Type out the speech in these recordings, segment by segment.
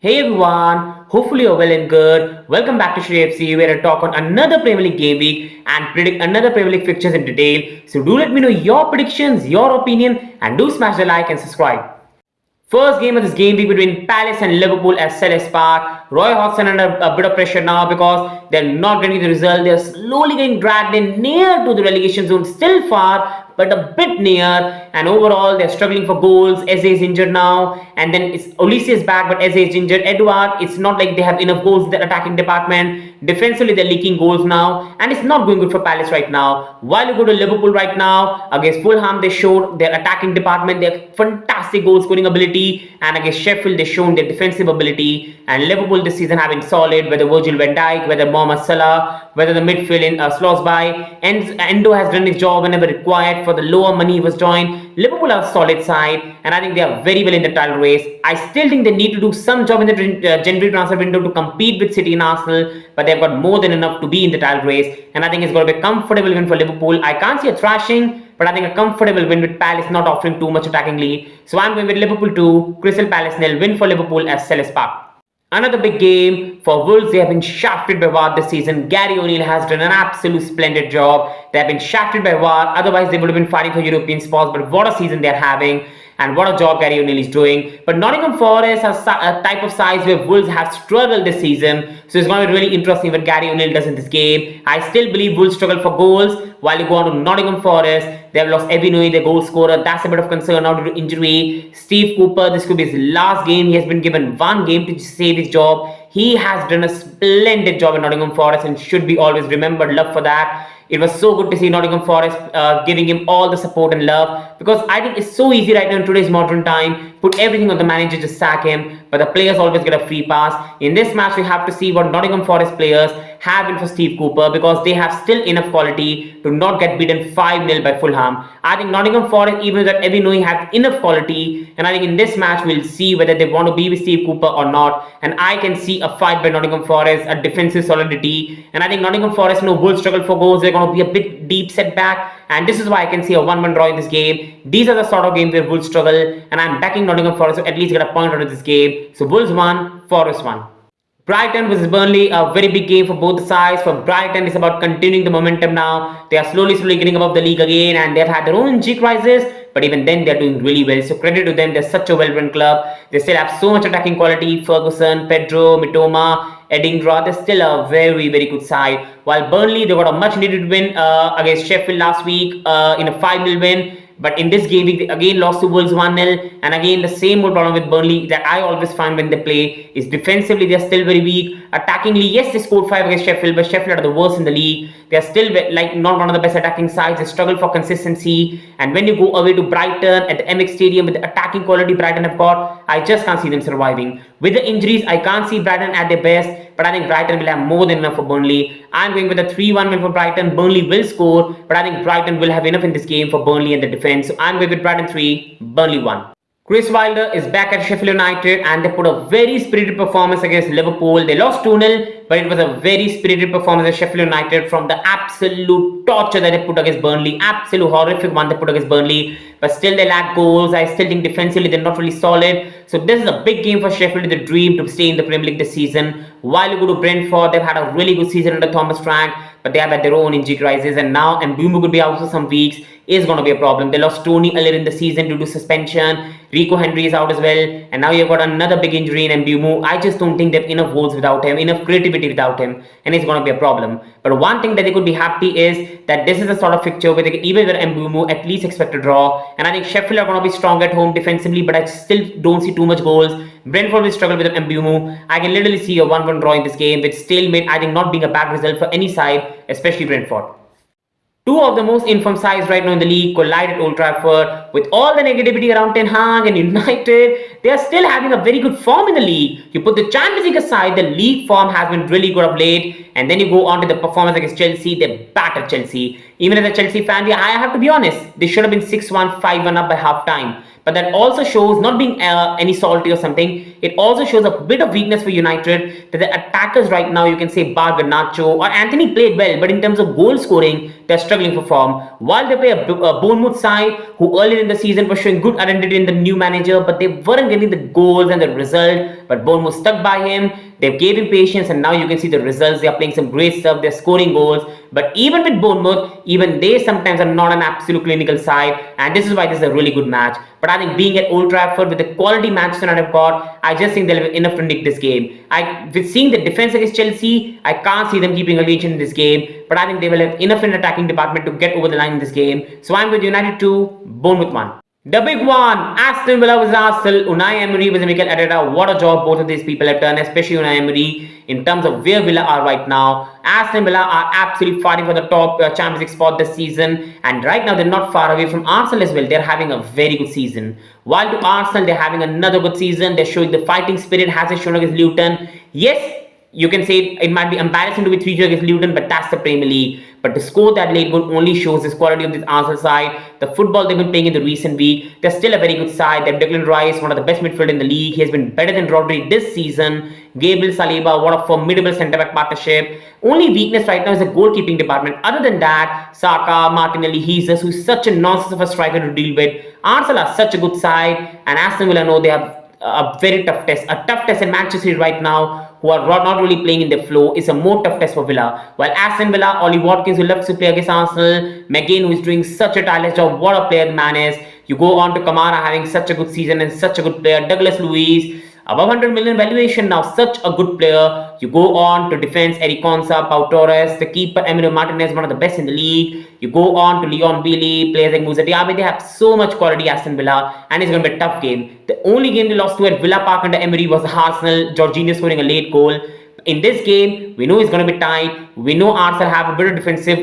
Hey everyone, hopefully you're well and good. Welcome back to Sheff Utd where I talk on another Premier League game week and predict another Premier League fixtures in detail. So do let me know your predictions, your opinion and do smash the like and subscribe. First game of this game week between Palace and Liverpool at Selhurst Park. Roy Hodgson under a bit of pressure now because they're not getting the result. They're slowly getting dragged in near to the relegation zone, still far, but a bit near. And overall, they're struggling for goals. Eze is injured now, and then it's Olise is back, but Eze is injured. Edouard, it's not like they have enough goals in the attacking department. Defensively, they're leaking goals now, and it's not going good for Palace right now. While you go to Liverpool right now, against Fulham, they showed their attacking department, their fantastic goal scoring ability, and against Sheffield, they shown their defensive ability. And Liverpool this season have been solid, whether Virgil van Dijk, whether Mohamed Salah, whether the midfield in Slosby, and Endo has done his job whenever required for the lower money he was joined. Liverpool are a solid side, and I think they are very well in the title race. I still think they need to do some job in the January transfer window to compete with City and Arsenal, but they've got more than enough to be in the title race, and I think it's going to be a comfortable win for Liverpool. I can't see a thrashing, but I think a comfortable win with Palace not offering too much attackingly. So I'm going with Liverpool 2, Crystal Palace 0, win for Liverpool at Selhurst Park. Another big game for Wolves. They have been shafted by VAR this season. Gary O'Neill has done an absolute splendid job. They have been shafted by VAR. Otherwise, they would have been fighting for European spots. But what a season they're having. And what a job Gary O'Neill is doing. But Nottingham Forest has a type of size where Wolves have struggled this season. So it's going to be really interesting what Gary O'Neill does in this game. I still believe Wolves struggle for goals. While you go on to Nottingham Forest, they have lost Evinui, their goal scorer. That's a bit of concern now due to injury. Steve Cooper, this could be his last game. He has been given one game to save his job. He has done a splendid job in Nottingham Forest and should be always remembered. Love for that. It was so good to see Nottingham Forest giving him all the support and love, because I think it's so easy right now in today's modern time. Put everything on the manager, just sack him, but the players always get a free pass. In this match, we have to see what Nottingham Forest players have in for Steve Cooper, because they have still enough quality to not get beaten 5-0 by Fulham. I think Nottingham Forest, even though Evinui have enough quality, and I think in this match we'll see whether they want to be with Steve Cooper or not. And I can see a fight by Nottingham Forest, a defensive solidity, and I think Nottingham Forest will struggle for goals. They're going to be a bit deep setback, and this is why I can see a 1-1 draw in this game. These are the sort of games where Wolves struggle, and I'm backing Nottingham Forest to at least get a point out of this game. So Wolves 1, Forest 1. Brighton versus Burnley, a very big game for both sides. For Brighton, it's about continuing the momentum now. They are slowly getting above the league again, and they've had their own injury crisis, but even then they're doing really well. So credit to them, they're such a well-run club. They still have so much attacking quality. Ferguson, Pedro, Mitoma, Edingra, they're still a very good side. While Burnley, they got a much needed win against Sheffield last week in a 5-0 win. But in this game, they again lost to Wolves 1-0. And again, the same old problem with Burnley that I always find when they play is defensively, they're still very weak. Attackingly, yes, they scored 5 against Sheffield, but Sheffield are the worst in the league. They're still like not one of the best attacking sides. They struggle for consistency. And when you go away to Brighton at the MX Stadium with the attacking quality Brighton have got, I just can't see them surviving. With the injuries, I can't see Brighton at their best. But I think Brighton will have more than enough for Burnley. I'm going with a 3-1 win for Brighton. Burnley will score, but I think Brighton will have enough in this game for Burnley and the defense. So I'm going with Brighton 3, Burnley 1. Chris Wilder is back at Sheffield United, and they put a very spirited performance against Liverpool. They lost 2-0, but it was a very spirited performance at Sheffield United from the absolute torture that they put against Burnley. Absolute horrific one they put against Burnley. But still they lack goals. I still think defensively they're not really solid. So this is a big game for Sheffield, the dream to stay in the Premier League this season. While you go to Brentford, they've had a really good season under Thomas Frank, but they have had their own injury crisis, and now Mbeumo could be out for some weeks. Is going to be a problem. They lost Tony earlier in the season due to suspension. Rico Henry is out as well, and now you've got another big injury in Mbeumo. I just don't think they have enough goals without him, enough creativity without him, and it's going to be a problem. But one thing that they could be happy is that this is a sort of fixture where they can, even with Mbeumo, at least expect a draw. And I think Sheffield are going to be strong at home defensively, but I still don't see too much goals. Brentford will struggle with Mbeumo. I can literally see a 1-1 draw in this game, with stalemate, I think, not being a bad result for any side, especially Brentford. Two of the most informed sides right now in the league collide at Old Trafford. With all the negativity around Ten Hag and United, they are still having a very good form in the league. You put the Champions League aside, the league form has been really good of late. And then you go on to the performance against Chelsea, they battered Chelsea. Even as a Chelsea fan, I have to be honest, they should have been 6-1, 5-1 up by half time. But that also shows, not being any salty or something, it also shows a bit of weakness for United, that the attackers right now, you can say Bar Garnacho or Anthony played well, but in terms of goal scoring, they're struggling for form. While they play a Bournemouth side who earlier in the season were showing good identity in the new manager, but they weren't getting the goals and the result. But Bournemouth stuck by him. They gave him patience, and now you can see the results. They are playing some great stuff. They're scoring goals. But even with Bournemouth, even they sometimes are not an absolute clinical side, and this is why this is a really good match. But I think being at Old Trafford with the quality Manchester United have got, I just think they'll have enough to nick this game. With seeing the defense against Chelsea, I can't see them keeping a lead in this game. But I think they will have enough in the attacking department to get over the line in this game. So I'm with United 2, Bournemouth 1. The big one, Aston Villa vs Arsenal, Unai Emery vs Mikel Arteta. What a job both of these people have done, especially Unai Emery, in terms of where Villa are right now. Aston Villa are absolutely fighting for the top Champions League spot this season, and right now they're not far away from Arsenal as well. They're having a very good season. While to Arsenal, they're having another good season. They're showing the fighting spirit, has it shown against Luton? Yes, you can say it might be embarrassing to be 3-0 against Luton, but that's the Premier League. But to score that late goal only shows this quality of this Arsenal side. The football they've been playing in the recent week, they're still a very good side. They have Declan Rice, one of the best midfielders in the league. He has been better than Rodri this season. Gabriel Saliba, what a formidable centre-back partnership. Only weakness right now is the goalkeeping department. Other than that, Saka, Martinelli, Jesus, who's such a nonsense of a striker to deal with. Arsenal are such a good side, and Aston Villa know they have a very tough test. A tough test in Manchester City right now, who are not really playing in their flow, is a more tough test for Villa. While Aston Villa, Ollie Watkins, who loves to play against Arsenal, McGinn, who is doing such a tireless job, what a player the man is. You go on to Kamara having such a good season and such a good player. Douglas Luiz, above 100 million valuation now, such a good player. You go on to defense, Eric Konsa, Pau Torres, the keeper, Emilio Martinez, one of the best in the league. You go on to Leon Bailey, players like Moussa Diaby. They have so much quality, Aston Villa, and it's going to be a tough game. The only game they lost to at Villa Park under Emery was Arsenal, Jorginho scoring a late goal. In this game, we know it's going to be tight. We know Arsenal have a bit of defensive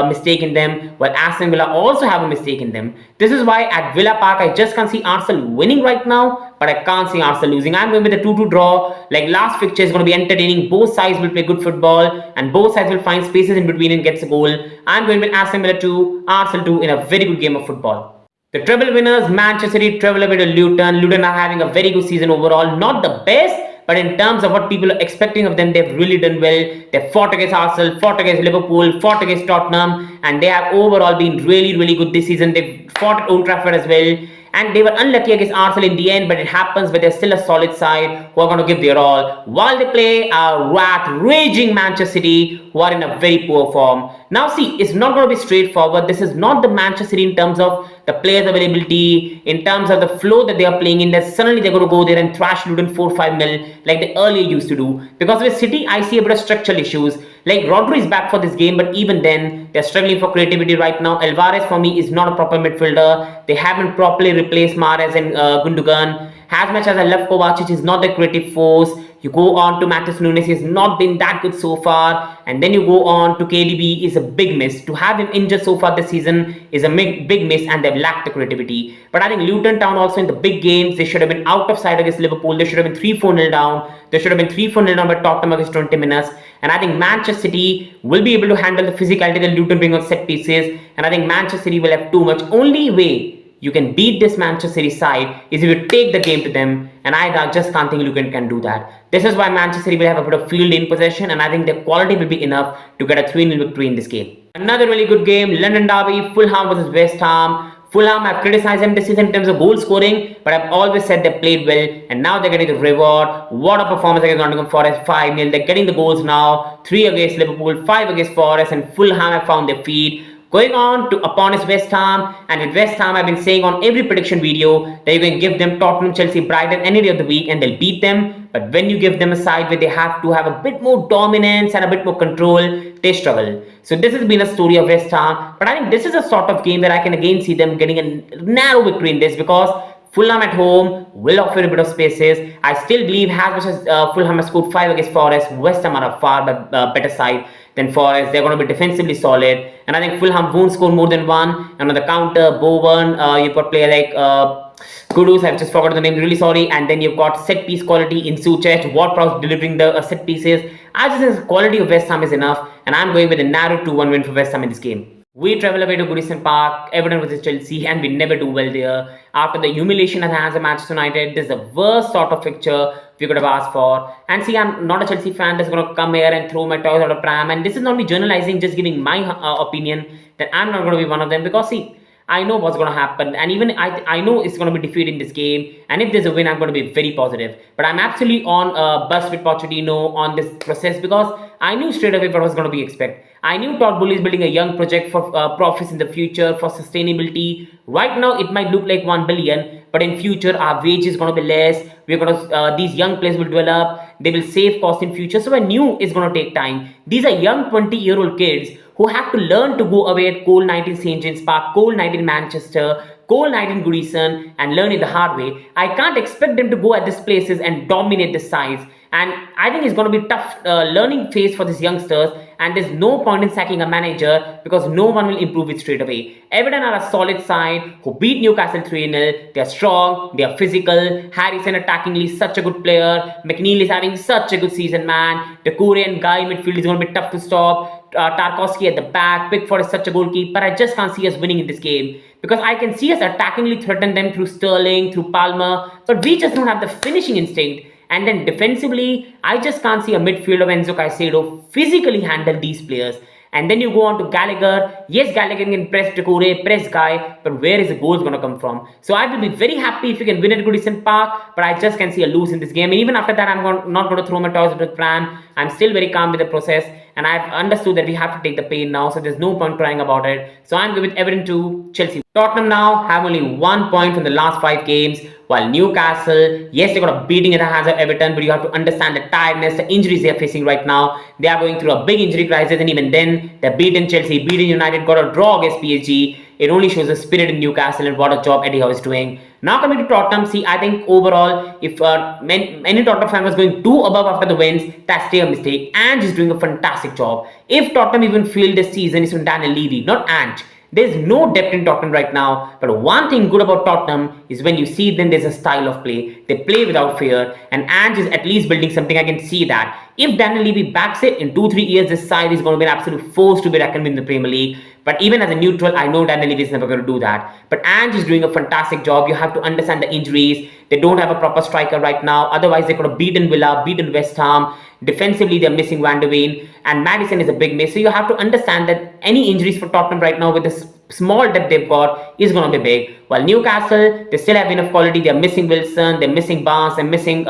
mistake in them, while Aston Villa also have a mistake in them. This is why at Villa Park, I just can't see Arsenal winning right now, but I can't see Arsenal losing. I'm going with a 2-2 draw. Like last fixture is going to be entertaining. Both sides will play good football, and both sides will find spaces in between and gets a goal. I'm going with Aston Villa 2, Arsenal 2 in a very good game of football. The treble winners, Manchester City, travel away to Luton. Luton are having a very good season overall. Not the best, but in terms of what people are expecting of them, they've really done well. They've fought against Arsenal, fought against Liverpool, fought against Tottenham, and they have overall been really, really good this season. They've fought at Old Trafford as well. And they were unlucky against Arsenal in the end, but it happens. But they're still a solid side who are going to give their all, while they play a raging Manchester City, who are in a very poor form. Now see, it's not going to be straightforward. This is not the Manchester City in terms of the players' availability, in terms of the flow that they are playing in, that suddenly they're going to go there and thrash Luton 4-5-0 like they earlier used to do. Because with City, I see a bit of structural issues. Like Rodri is back for this game, but even then, they're struggling for creativity right now. Alvarez, for me, is not a proper midfielder. They haven't properly replaced Mahrez and Gundogan. As much as I love Kovacic, he's not the creative force. You go on to Matheus Nunes, he's not been that good so far. And then you go on to KDB, is a big miss. To have him injured so far this season is a big miss, and they've lacked the creativity. But I think Luton Town also in the big games, they should have been out of sight against Liverpool. They should have been 3-4-0 down. They should have been 3-4-0 down by Tottenham against 20 minutes. And I think Manchester City will be able to handle the physicality that Luton bring on set pieces. And I think Manchester City will have too much. Only way you can beat this Manchester City side is if you take the game to them, and I just can't think Luton can do that. This is why Manchester City will have a bit of field in possession, and I think their quality will be enough to get a 3-0 victory in this game. Another really good game, London Derby, Fulham versus West Ham. Fulham, I've criticized them this season in terms of goal scoring, but I've always said they played well, and now they're getting the reward. What a performance against Nottingham Forest, 5-0. They're getting the goals now, 3 against Liverpool, 5 against Forest, and Fulham have found their feet. Going on to opponents West Ham, and with West Ham, I've been saying on every prediction video that you can give them Tottenham, Chelsea, Brighton any day of the week and they'll beat them. But when you give them a side where they have to have a bit more dominance and a bit more control, they struggle. So this has been a story of West Ham, but I think this is a sort of game where I can again see them getting a narrow victory in this, because Fulham at home will offer a bit of spaces. I still believe as much as Fulham has scored 5 against Forest, West Ham are a far better side than Forest. They're going to be defensively solid, and I think Fulham won't score more than 1. And on the counter, Bowen, you've got player like Kudus, I've just forgotten the name, really sorry. And then you've got set piece quality in Suchek, Ward-Prowse delivering the set pieces. I just think the quality of West Ham is enough, and I'm going with a narrow 2-1 win for West Ham in this game. We travel away to Goodison Park, Everton versus Chelsea, and we never do well there. After the humiliation at the hands of Manchester United, this is the worst sort of fixture we could have asked for. And see, I'm not a Chelsea fan that's going to come here and throw my toys out of pram. And this is not me journalizing, just giving my opinion that I'm not going to be one of them because, see, I know what's going to happen, and even I know it's going to be defeat in this game. And if there's a win, I'm going to be very positive. But I'm absolutely on bus with Pochettino on this process because I knew straight away what was going to be expected. I knew Todd Bowley is building a young project for profits in the future for sustainability. Right now, it might look like 1 billion, but in future, our wage is going to be less. We're going to these young players will develop. They will save cost in future. So I knew it's going to take time. These are young 20-year-old kids who have to learn to go away at cold night in St. James Park, cold night in Manchester, cold night in Goodison, and learn it the hard way. I can't expect them to go at these places and dominate the sides. And I think it's going to be a tough learning phase for these youngsters. And there's no point in sacking a manager because no one will improve it straight away. Everton are a solid side who beat Newcastle 3-0. They are strong, they are physical. Harrison attackingly such a good player. McNeil is having such a good season, man. The Korean guy midfield is going to be tough to stop. Tarkowski at the back. Pickford is such a goalkeeper. I just can't see us winning in this game because I can see us attackingly threaten them through Sterling, through Palmer, but we just don't have the finishing instinct. And then defensively, I just can't see a midfield of Enzo Caicedo physically handle these players. And then you go on to Gallagher. Yes, Gallagher can press Decore, press Guy, but where is the goals going to come from? So I will be very happy if we can win at Goodison Park, but I just can see a lose in this game. And even after that, not going to throw my toys at the pram. I'm still very calm with the process. And I've understood that we have to take the pain now, so there's no point crying about it. So I'm good with Everton 2, Chelsea. Tottenham now have only 1 point from the last 5 games, while Newcastle, yes, they got a beating at the hands of Everton, but you have to understand the tiredness, the injuries they are facing right now. They are going through a big injury crisis, and even then, they're beaten Chelsea, beaten United, got a draw against PSG. It only shows the spirit in Newcastle and what a job Eddie Howe is doing. Now coming to Tottenham, see, I think overall, if any Tottenham fan was going too above after the wins, that's their mistake. Ange is doing a fantastic job. If Tottenham even failed this season, it's from Daniel Levy, not Ange. There's no depth in Tottenham right now, but one thing good about Tottenham is when you see them, there's a style of play. They play without fear, and Ange is at least building something. I can see that. If Daniel Levy backs it, in 2-3 years, this side is going to be an absolute force to be reckoned with in the Premier League. But even as a neutral, I know Daniel Levy is never going to do that. But Ange is doing a fantastic job. You have to understand the injuries. They don't have a proper striker right now. Otherwise, they could have beaten Villa, beaten West Ham. Defensively, they're missing Van de Ven, and Maddison is a big miss. So you have to understand that any injuries for Tottenham right now with the small depth they've got is going to be big. While Newcastle, they still have enough quality. They're missing Wilson, they're missing Barnes, they're missing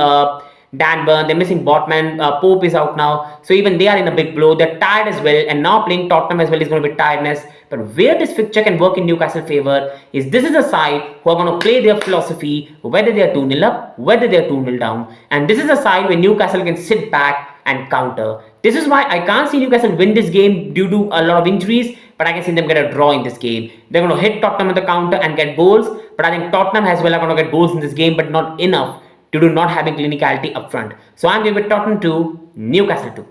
Dan Burn, they're missing Botman, Pope is out now. So even they are in a big blow. They're tired as well, and now playing Tottenham as well is going to be tiredness. But where this fixture can work in Newcastle favor is this is a side who are going to play their philosophy, whether they are 2-0 up, whether they are 2-0 down. And this is a side where Newcastle can sit back and counter. This is why I can't see Newcastle win this game due to a lot of injuries, but I can see them get a draw in this game. They're going to hit Tottenham at the counter and get goals, but I think Tottenham as well are going to get goals in this game, but not enough due to not having clinicality up front. So I'm going with Tottenham 2, Newcastle 2.